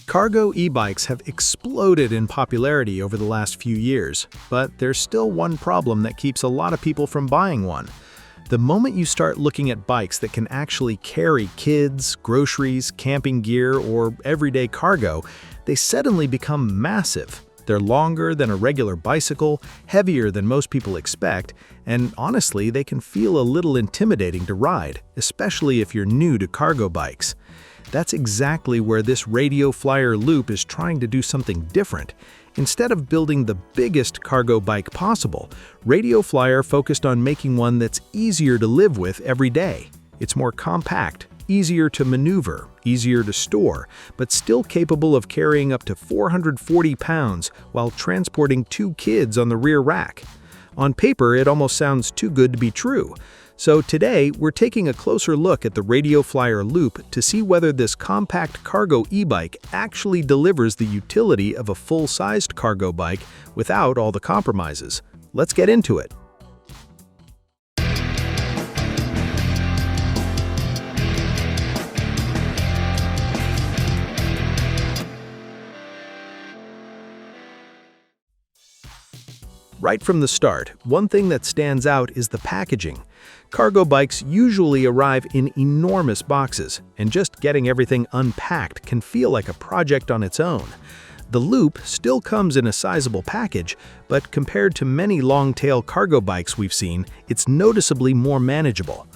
Cargo e-bikes have exploded in popularity over the last few years, but there's still one problem that keeps a lot of people from buying one. The moment you start looking at bikes that can actually carry kids, groceries, camping gear, or everyday cargo, they suddenly become massive. They're longer than a regular bicycle, heavier than most people expect, and honestly, they can feel a little intimidating to ride, especially if you're new to cargo bikes. That's exactly where this Radio Flyer Loop is trying to do something different. Instead of building the biggest cargo bike possible, Radio Flyer focused on making one that's easier to live with every day. It's more compact, easier to maneuver, easier to store, but still capable of carrying up to 440 pounds while transporting 2 kids on the rear rack. On paper, it almost sounds too good to be true. So today, we're taking a closer look at the Radio Flyer Loop to see whether this compact cargo e-bike actually delivers the utility of a full-sized cargo bike without all the compromises. Let's get into it. Right from the start, one thing that stands out is the packaging. Cargo bikes usually arrive in enormous boxes, and just getting everything unpacked can feel like a project on its own. The Loop still comes in a sizable package, but compared to many long-tail cargo bikes we've seen, it's noticeably more manageable.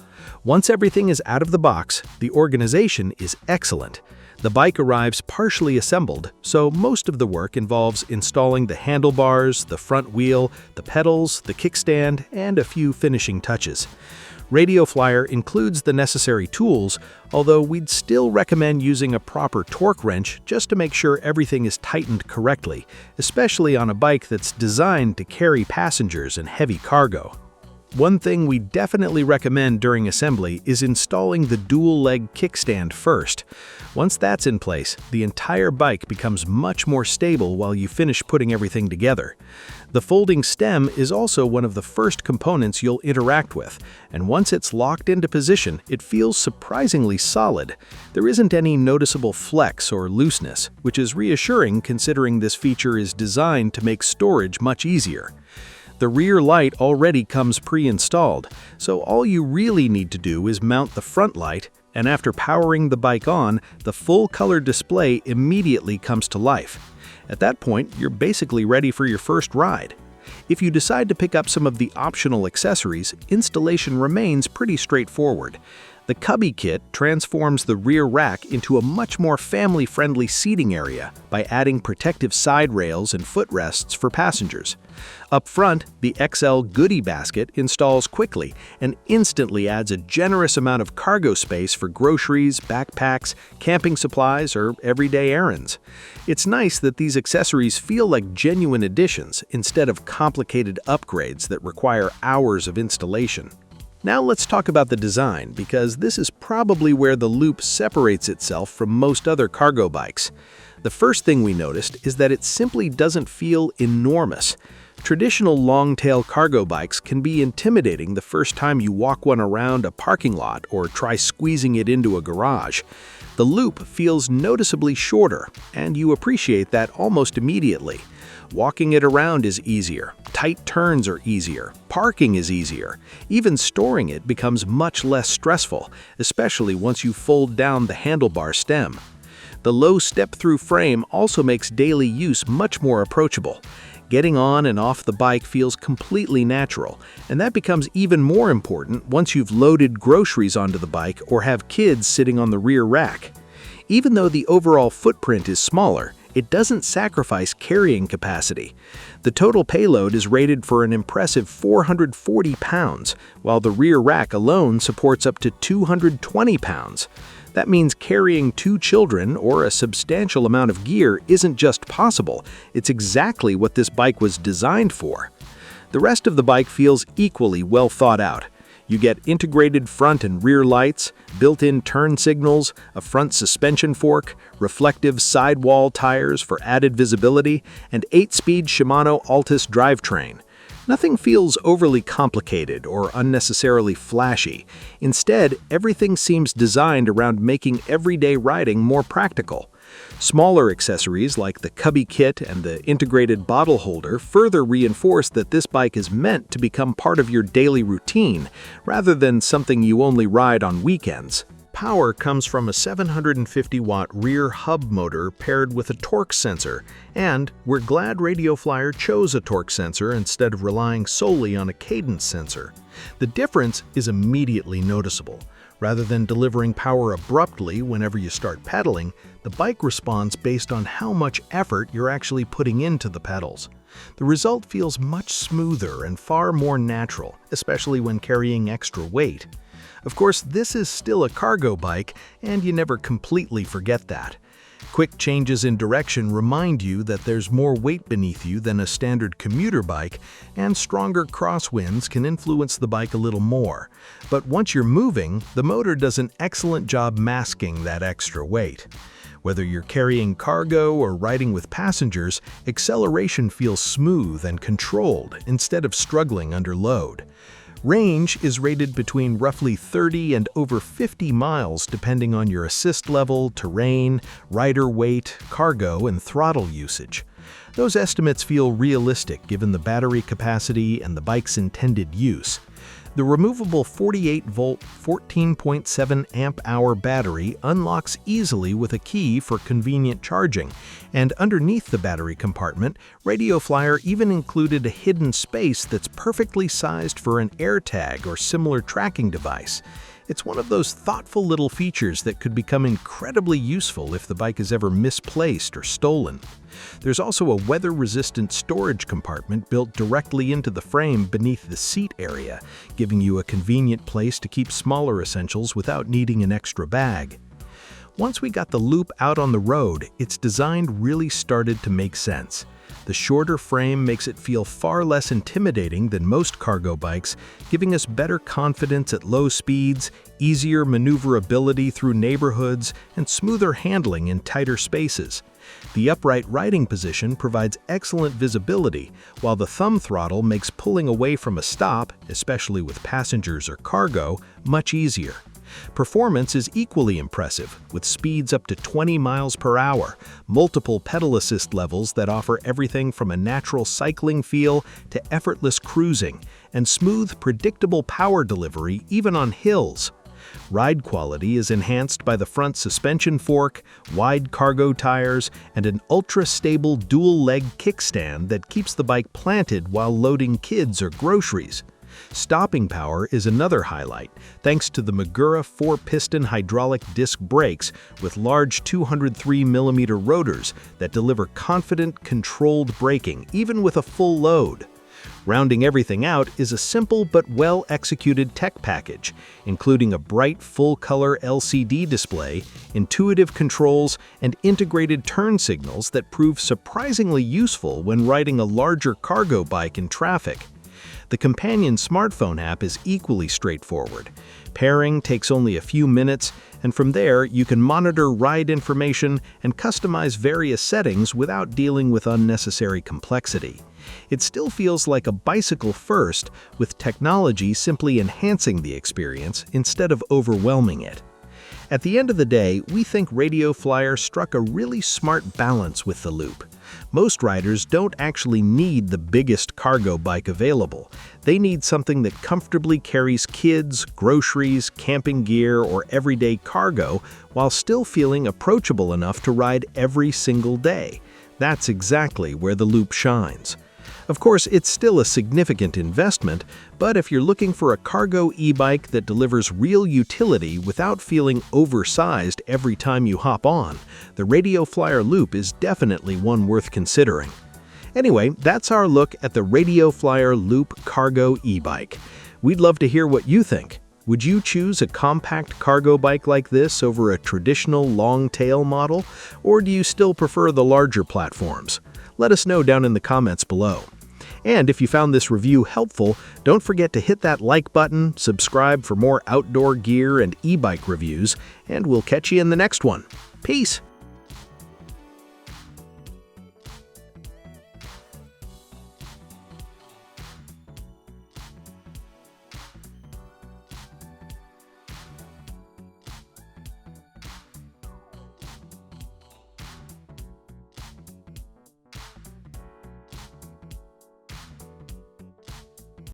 Once everything is out of the box, the organization is excellent. The bike arrives partially assembled, so most of the work involves installing the handlebars, the front wheel, the pedals, the kickstand, and a few finishing touches. Radio Flyer includes the necessary tools, although we'd still recommend using a proper torque wrench just to make sure everything is tightened correctly, especially on a bike that's designed to carry passengers and heavy cargo. One thing we definitely recommend during assembly is installing the dual-leg kickstand first. Once that's in place, the entire bike becomes much more stable while you finish putting everything together. The folding stem is also one of the first components you'll interact with, and once it's locked into position, it feels surprisingly solid. There isn't any noticeable flex or looseness, which is reassuring considering this feature is designed to make storage much easier. The rear light already comes pre-installed, so all you really need to do is mount the front light, and after powering the bike on, the full-color display immediately comes to life. At that point, you're basically ready for your first ride. If you decide to pick up some of the optional accessories, installation remains pretty straightforward. The Cubby kit transforms the rear rack into a much more family-friendly seating area by adding protective side rails and footrests for passengers. Up front, the XL Goodie Basket installs quickly and instantly adds a generous amount of cargo space for groceries, backpacks, camping supplies, or everyday errands. It's nice that these accessories feel like genuine additions instead of complicated upgrades that require hours of installation. Now let's talk about the design, because this is probably where the Loop separates itself from most other cargo bikes. The first thing we noticed is that it simply doesn't feel enormous. Traditional long-tail cargo bikes can be intimidating the first time you walk one around a parking lot or try squeezing it into a garage. The Loop feels noticeably shorter, and you appreciate that almost immediately. Walking it around is easier, tight turns are easier, parking is easier. Even storing it becomes much less stressful, especially once you fold down the handlebar stem. The low step-through frame also makes daily use much more approachable. Getting on and off the bike feels completely natural, and that becomes even more important once you've loaded groceries onto the bike or have kids sitting on the rear rack. Even though the overall footprint is smaller, it doesn't sacrifice carrying capacity. The total payload is rated for an impressive 440 pounds, while the rear rack alone supports up to 220 pounds. That means carrying 2 children or a substantial amount of gear isn't just possible, it's exactly what this bike was designed for. The rest of the bike feels equally well thought out. You get integrated front and rear lights, built-in turn signals, a front suspension fork, reflective sidewall tires for added visibility, and 8-speed Shimano Altus drivetrain. Nothing feels overly complicated or unnecessarily flashy. Instead, everything seems designed around making everyday riding more practical. Smaller accessories like the cubby kit and the integrated bottle holder further reinforce that this bike is meant to become part of your daily routine, rather than something you only ride on weekends. Power comes from a 750-watt rear hub motor paired with a torque sensor, and we're glad Radio Flyer chose a torque sensor instead of relying solely on a cadence sensor. The difference is immediately noticeable. Rather than delivering power abruptly whenever you start pedaling, the bike responds based on how much effort you're actually putting into the pedals. The result feels much smoother and far more natural, especially when carrying extra weight. Of course, this is still a cargo bike, and you never completely forget that. Quick changes in direction remind you that there's more weight beneath you than a standard commuter bike, and stronger crosswinds can influence the bike a little more. But once you're moving, the motor does an excellent job masking that extra weight. Whether you're carrying cargo or riding with passengers, acceleration feels smooth and controlled instead of struggling under load. Range is rated between roughly 30 and over 50 miles depending on your assist level, terrain, rider weight, cargo, and throttle usage. Those estimates feel realistic given the battery capacity and the bike's intended use. The removable 48-volt, 14.7 amp-hour battery unlocks easily with a key for convenient charging, and underneath the battery compartment, Radio Flyer even included a hidden space that's perfectly sized for an AirTag or similar tracking device. It's one of those thoughtful little features that could become incredibly useful if the bike is ever misplaced or stolen. There's also a weather-resistant storage compartment built directly into the frame beneath the seat area, giving you a convenient place to keep smaller essentials without needing an extra bag. Once we got the Loop out on the road, its design really started to make sense. The shorter frame makes it feel far less intimidating than most cargo bikes, giving us better confidence at low speeds, easier maneuverability through neighborhoods, and smoother handling in tighter spaces. The upright riding position provides excellent visibility, while the thumb throttle makes pulling away from a stop, especially with passengers or cargo, much easier. Performance is equally impressive, with speeds up to 20 miles per hour, multiple pedal assist levels that offer everything from a natural cycling feel to effortless cruising, and smooth, predictable power delivery even on hills. Ride quality is enhanced by the front suspension fork, wide cargo tires, and an ultra-stable dual-leg kickstand that keeps the bike planted while loading kids or groceries. Stopping power is another highlight, thanks to the Magura 4-piston hydraulic disc brakes with large 203mm rotors that deliver confident, controlled braking even with a full load. Rounding everything out is a simple but well-executed tech package, including a bright full-color LCD display, intuitive controls, and integrated turn signals that prove surprisingly useful when riding a larger cargo bike in traffic. The companion smartphone app is equally straightforward. Pairing takes only a few minutes, and from there you can monitor ride information and customize various settings without dealing with unnecessary complexity. It still feels like a bicycle first, with technology simply enhancing the experience instead of overwhelming it. At the end of the day, we think Radio Flyer struck a really smart balance with the Loop. Most riders don't actually need the biggest cargo bike available. They need something that comfortably carries kids, groceries, camping gear, or everyday cargo while still feeling approachable enough to ride every single day. That's exactly where the Loop shines. Of course, it's still a significant investment, but if you're looking for a cargo e-bike that delivers real utility without feeling oversized every time you hop on, the Radio Flyer Loop is definitely one worth considering. Anyway, that's our look at the Radio Flyer Loop Cargo e-bike. We'd love to hear what you think. Would you choose a compact cargo bike like this over a traditional long-tail model, or do you still prefer the larger platforms? Let us know down in the comments below. And if you found this review helpful, don't forget to hit that like button, subscribe for more outdoor gear and e-bike reviews, and we'll catch you in the next one. Peace!